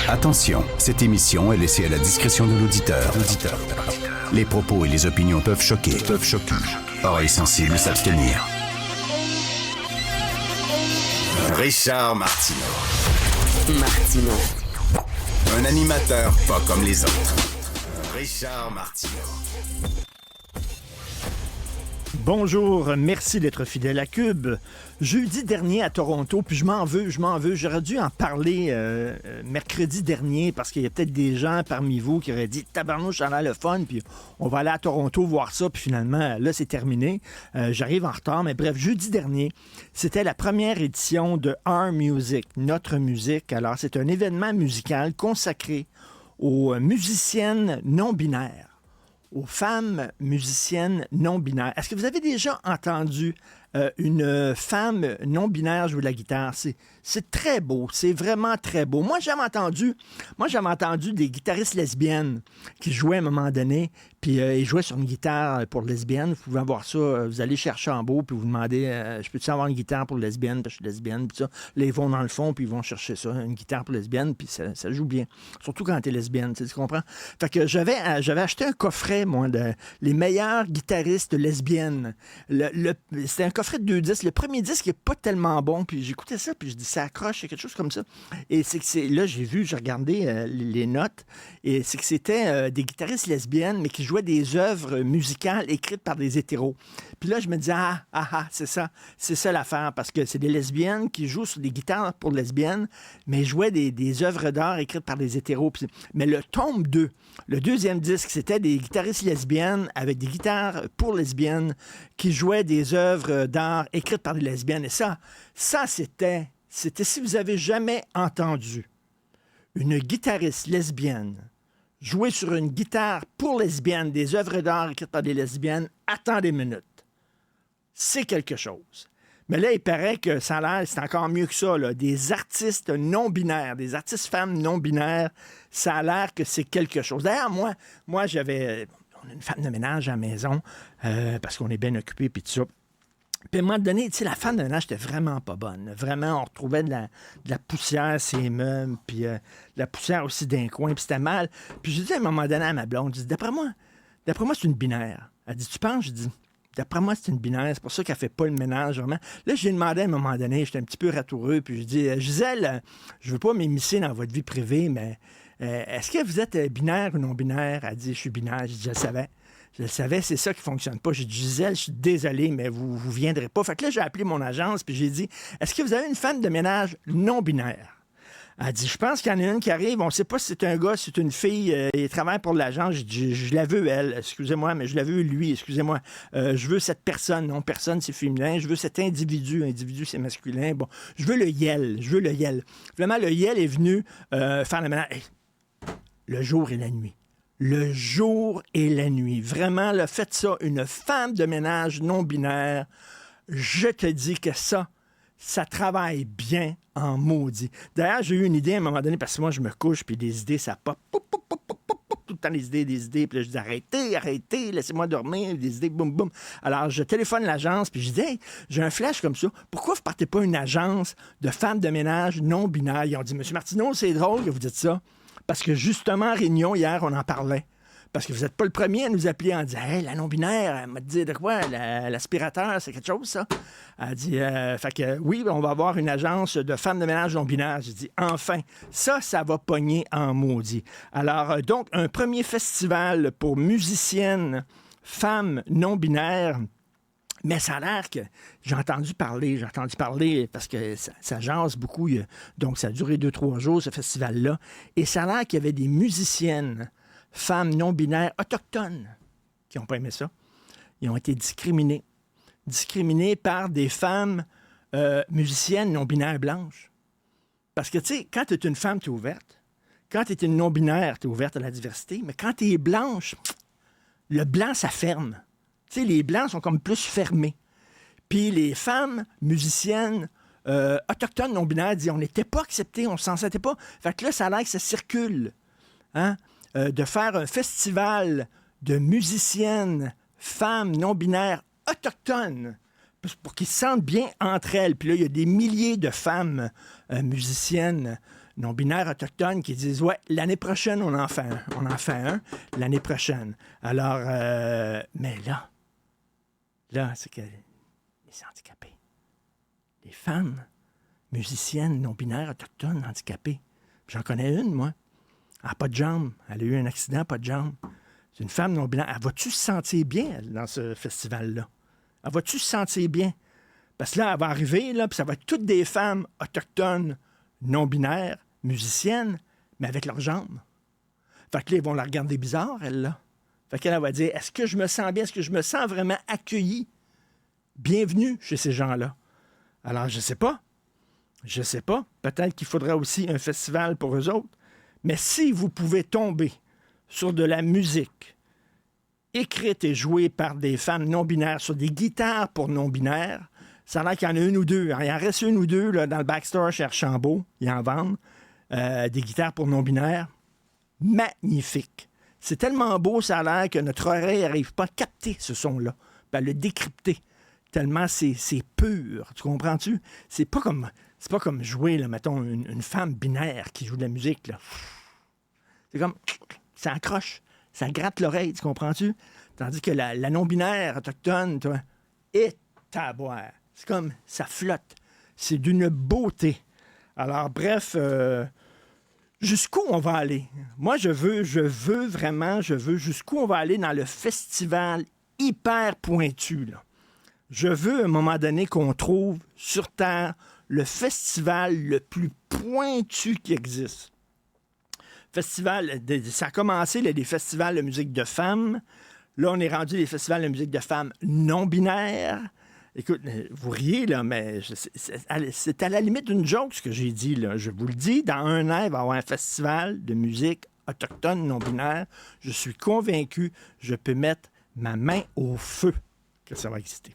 Attention, cette émission est laissée à la discrétion de l'auditeur. Les propos et les opinions peuvent choquer. Oreilles sensibles s'abstenir. Richard Martineau. Un animateur pas comme les autres. Richard Martineau. Bonjour, merci d'être fidèle à Cube. Jeudi dernier à Toronto, puis je m'en veux. J'aurais dû en parler mercredi dernier parce qu'il y a peut-être des gens parmi vous qui auraient dit « Tabarnouche, ça a l'air le fun, puis on va aller à Toronto voir ça. » Puis finalement, là, c'est terminé. J'arrive en retard, mais bref, jeudi dernier, c'était la première édition de Our Music, Notre Musique. Alors, c'est un événement musical consacré aux musiciennes non-binaires, aux femmes musiciennes non-binaires. Est-ce que vous avez déjà entendu une femme non-binaire jouer de la guitare? C'est très beau, c'est vraiment très beau. Moi, j'avais entendu des guitaristes lesbiennes qui jouaient à un moment donné, puis ils jouaient sur une guitare pour lesbiennes. Vous pouvez avoir ça, vous allez chercher en beau, puis vous demandez, je peux-tu avoir une guitare pour lesbienne, parce que je suis lesbienne, puis ça. Là, ils vont dans le fond, puis ils vont chercher ça, une guitare pour lesbienne, puis ça joue bien. Surtout quand t'es lesbienne, tu comprends? Fait que j'avais acheté un coffret, moi, les meilleures guitaristes lesbiennes. C'était un coffret de 2 disques. Le premier disque n'est pas tellement bon, puis j'écoutais ça, puis je dis, ça accroche, c'est quelque chose comme ça. Et là, j'ai regardé les notes, et c'est que c'était des guitaristes lesbiennes, mais qui jouaient des œuvres musicales écrites par des hétéros. Puis là, je me disais, c'est ça l'affaire, parce que c'est des lesbiennes qui jouent sur des guitares pour lesbiennes, mais jouaient des œuvres d'art écrites par des hétéros. Mais le tome 2, le deuxième disque, c'était des guitaristes lesbiennes avec des guitares pour lesbiennes qui jouaient des œuvres d'art écrites par des lesbiennes. Et ça c'était si vous avez jamais entendu une guitariste lesbienne jouer sur une guitare pour lesbiennes, des œuvres d'art écrites par des lesbiennes, attendez une minute. C'est quelque chose. Mais là, il paraît que ça a l'air, c'est encore mieux que ça, là. Des artistes non-binaires, des artistes femmes non-binaires, ça a l'air que c'est quelque chose. D'ailleurs, moi on a une femme de ménage à la maison, parce qu'on est bien occupé, puis tout ça. Puis à un moment donné, tu sais, la femme de ménage était vraiment pas bonne. Vraiment, on retrouvait de la poussière sur les meubles, puis de la poussière aussi d'un coin, puis c'était mal. Puis je dis à un moment donné à ma blonde, je dis, d'après moi, c'est une binaire. Elle dit, tu penses? Je dis, d'après moi, c'est une binaire, c'est pour ça qu'elle fait pas le ménage, vraiment. Là, j'ai demandé à un moment donné, j'étais un petit peu ratoureux, puis je dis, Gisèle, je veux pas m'immiscer dans votre vie privée, mais est-ce que vous êtes binaire ou non-binaire? Elle dit, je suis binaire. Je dis, je le savais. Je le savais, c'est ça qui fonctionne pas. J'ai dit, Gisèle, je suis désolé, mais vous viendrez pas. Fait que là, j'ai appelé mon agence, puis j'ai dit, est-ce que vous avez une femme de ménage non-binaire? Elle dit, je pense qu'il y en a une qui arrive, on ne sait pas si c'est un gars, si c'est une fille, il travaille pour l'agence. Je dis, je la veux, elle, excusez-moi, mais je la veux, lui, excusez-moi. Je veux cette personne, non, personne, c'est féminin. Je veux cet individu, c'est masculin. Bon, je veux le yel. Vraiment, le yel est venu faire le ménage. Hey, le jour et la nuit. Le jour et la nuit. Vraiment, là, faites ça, une femme de ménage non-binaire, je te dis que ça travaille bien en maudit. D'ailleurs, j'ai eu une idée à un moment donné, parce que moi, je me couche, puis des idées, ça pop, tout le temps des idées, puis là, je dis arrêtez, laissez-moi dormir, des idées, boum, boum. Alors, je téléphone l'agence, puis je dis, hey, j'ai un flash comme ça, pourquoi vous partez pas une agence de femmes de ménage non-binaires? Ils ont dit, Monsieur Martineau, c'est drôle que vous dites ça. Parce que justement, à Réunion, hier, on en parlait. Parce que vous n'êtes pas le premier à nous appeler en disant « Hey, la non-binaire, elle m'a dit de quoi? L'aspirateur, c'est quelque chose, ça? » Elle dit fait que oui, on va avoir une agence de femmes de ménage non-binaires. J'ai dit « Enfin, ça va pogner en maudit. » Alors, donc, un premier festival pour musiciennes femmes non-binaires. Mais ça a l'air que j'ai entendu parler parce que ça jase beaucoup. Donc, ça a duré 2-3 jours, ce festival-là. Et ça a l'air qu'il y avait des musiciennes, femmes non-binaires, autochtones, qui n'ont pas aimé ça. Ils ont été discriminés par des femmes musiciennes non-binaires blanches. Parce que, tu sais, quand tu es une femme, tu es ouverte. Quand tu es une non-binaire, tu es ouverte à la diversité. Mais quand tu es blanche, le blanc, ça ferme. Tu sais, les Blancs sont comme plus fermés. Puis les femmes musiciennes autochtones non-binaires disent on n'était pas acceptés, on s'en sentait pas. Fait que là, ça a l'air que ça circule. Hein? De faire un festival de musiciennes femmes non-binaires autochtones pour qu'ils se sentent bien entre elles. Puis là, il y a des milliers de femmes musiciennes non-binaires autochtones qui disent, ouais, l'année prochaine, on en fait un, l'année prochaine. Alors, mais là, c'est que les handicapés, les femmes musiciennes non-binaires autochtones handicapées, j'en connais une, moi, elle n'a pas de jambes, elle a eu un accident, pas de jambes. C'est une femme non-binaire. Elle va-tu se sentir bien, elle, dans ce festival-là? Elle va-tu se sentir bien? Parce que là, elle va arriver, là, puis ça va être toutes des femmes autochtones non-binaires, musiciennes, mais avec leurs jambes. Fait que là, ils vont la regarder bizarre, elle, là. Fait qu'elle va dire, est-ce que je me sens bien? Est-ce que je me sens vraiment accueillie? Bienvenue chez ces gens-là. Alors, je sais pas. Je sais pas. Peut-être qu'il faudra aussi un festival pour eux autres. Mais si vous pouvez tomber sur de la musique écrite et jouée par des femmes non-binaires, sur des guitares pour non-binaires, ça a l'air qu'il y en a une ou deux. Il en reste une ou deux là, dans le backstore chez Archambault. Ils en vendent. Des guitares pour non-binaires. Magnifique. C'est tellement beau, ça a l'air que notre oreille n'arrive pas à capter ce son-là, à le décrypter. Tellement c'est pur. Tu comprends-tu? C'est pas comme jouer, là, mettons, une femme binaire qui joue de la musique. Là. C'est comme... Ça accroche. Ça gratte l'oreille, tu comprends-tu? Tandis que la non-binaire autochtone, toi, est à boire. C'est comme... Ça flotte. C'est d'une beauté. Alors, bref... jusqu'où on va aller? Moi, je veux jusqu'où on va aller dans le festival hyper pointu, là. Je veux, à un moment donné, qu'on trouve sur Terre le festival le plus pointu qui existe. Ça a commencé, là, des festivals de musique de femmes. Là, on est rendu des festivals de musique de femmes non-binaires. Écoute, vous riez, là, mais c'est à la limite d'une joke, ce que j'ai dit, là. Je vous le dis, dans un an, il va y avoir un festival de musique autochtone non-binaire. Je suis convaincu, je peux mettre ma main au feu que ça va exister.